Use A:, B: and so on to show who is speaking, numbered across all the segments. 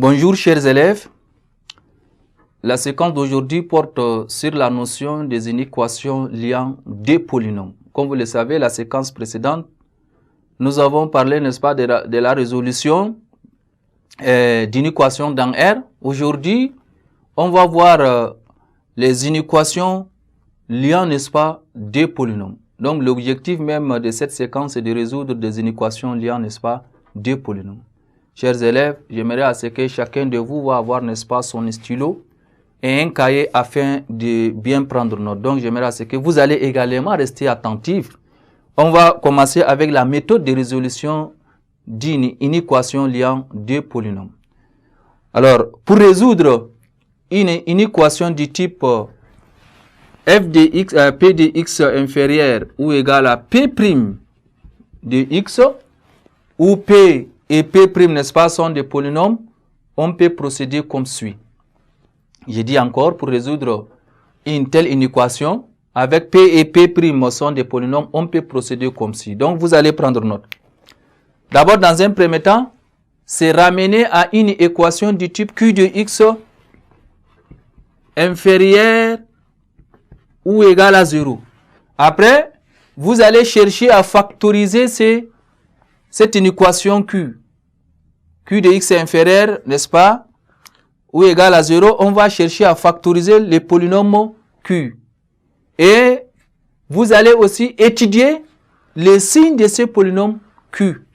A: Bonjour chers élèves, la séquence d'aujourd'hui porte sur la notion des inéquations liant deux polynômes. Comme vous le savez, la séquence précédente, nous avons parlé, n'est-ce pas, de la résolution d'inéquations dans R. Aujourd'hui, on va voir les inéquations liant, n'est-ce pas, deux polynômes. Donc l'objectif même de cette séquence est de résoudre des inéquations liant, n'est-ce pas, deux polynômes. Chers élèves, j'aimerais à ce que chacun de vous va avoir, n'est-ce pas, son stylo et un cahier afin de bien prendre note. Donc, j'aimerais à ce que vous allez également rester attentifs. On va commencer avec la méthode de résolution d'une inéquation liant deux polynômes. Alors, pour résoudre une inéquation du type f de x, p de x inférieur ou égal à p' de x, où p et p', n'est-ce pas, sont des polynômes, on peut procéder comme suit. Je dis encore, pour résoudre une telle inéquation, avec p et p' sont des polynômes, on peut procéder comme suit. Donc, vous allez prendre note. D'abord, dans un premier temps, c'est ramener à une équation du type q de x inférieur ou égal à 0. Après, vous allez chercher à factoriser cette inéquation q. Q de x est inférieur, n'est-ce pas, ou égal à 0, on va chercher à factoriser les polynômes q. Et vous allez aussi étudier les signes de ces polynômes q.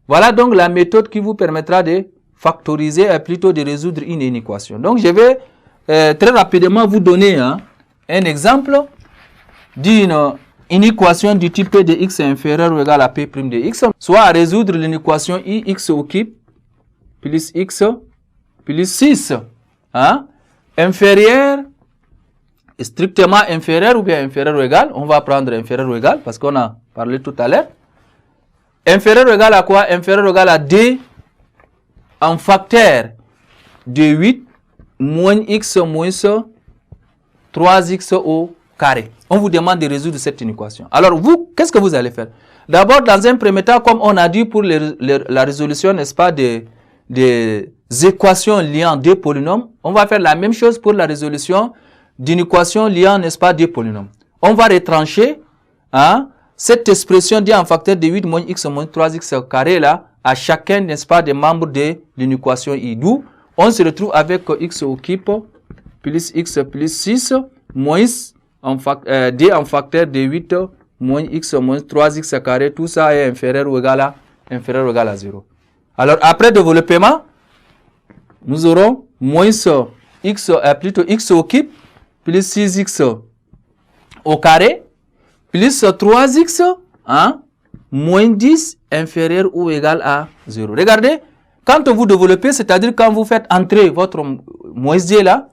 A: Voilà donc la méthode qui vous permettra de factoriser, plutôt de résoudre une inéquation. Donc je vais très rapidement vous donner un exemple d'une inéquation du type p de x est inférieur ou égal à p' de x, soit à résoudre l'équation ix au cube plus x plus 6, hein? Inférieur, strictement inférieur ou bien inférieur ou égal. On va prendre inférieur ou égal parce qu'on a parlé tout à l'heure. Inférieur ou égal à quoi? Inférieur ou égal à d en facteur de 8 moins x moins 3x au carré. On vous demande de résoudre cette inéquation. Alors vous, qu'est-ce que vous allez faire? D'abord, dans un premier temps, comme on a dit pour la résolution, n'est-ce pas, des équations liant deux polynômes, on va faire la même chose pour la résolution d'une équation liant, n'est-ce pas, deux polynômes. On va retrancher cette expression d en facteur de 8 moins x moins 3x au carré là, à chacun, n'est-ce pas, des membres de l'équation i. D'où on se retrouve avec x au cube plus x plus 6 moins d en facteur de 8 moins x moins 3x au carré. Tout ça est inférieur ou égal à 0. Alors, après développement, nous aurons moins x, plutôt x au cube, plus 6x au carré, plus 3x, moins 10 inférieur ou égal à 0. Regardez, quand vous développez, c'est-à-dire quand vous faites entrer votre moins d là,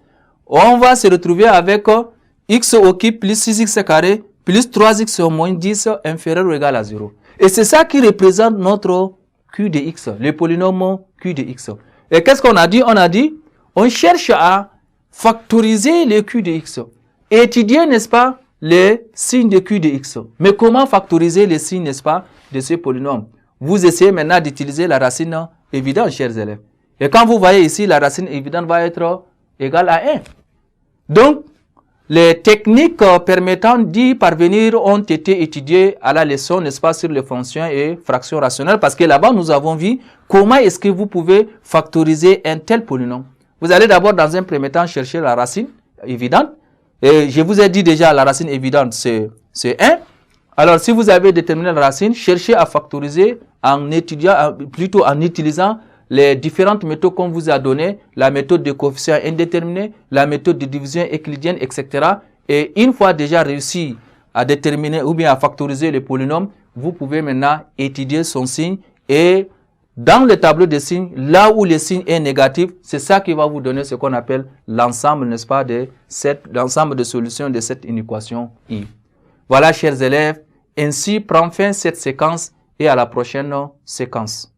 A: on va se retrouver avec x au cube plus 6x carré, plus 3x moins 10 inférieur ou égal à 0. Et c'est ça qui représente notre q de x, le polynôme q de x. Et qu'est-ce qu'on a dit? On a dit, on cherche à factoriser le q de x. Étudier, n'est-ce pas, les signes de q de x. Mais comment factoriser les signes, n'est-ce pas, de ce polynôme? Vous essayez maintenant d'utiliser la racine évidente, chers élèves. Et quand vous voyez ici, la racine évidente va être égale à 1. Donc, les techniques permettant d'y parvenir ont été étudiées à la leçon, n'est-ce pas, sur les fonctions et fractions rationnelles, parce que là-bas, nous avons vu comment est-ce que vous pouvez factoriser un tel polynôme. Vous allez d'abord, dans un premier temps, chercher la racine évidente. Et je vous ai dit déjà, la racine évidente, c'est 1. Alors, si vous avez déterminé la racine, cherchez à factoriser en étudiant, plutôt en utilisant les différentes méthodes qu'on vous a données, la méthode de coefficient indéterminé, la méthode de division euclidienne, etc. Et une fois déjà réussi à déterminer ou bien à factoriser le polynôme, vous pouvez maintenant étudier son signe et dans le tableau de signes, là où le signe est négatif, c'est ça qui va vous donner ce qu'on appelle l'ensemble, n'est-ce pas, l'ensemble de solutions de cette inéquation I. Voilà, chers élèves, ainsi prend fin cette séquence et à la prochaine séquence.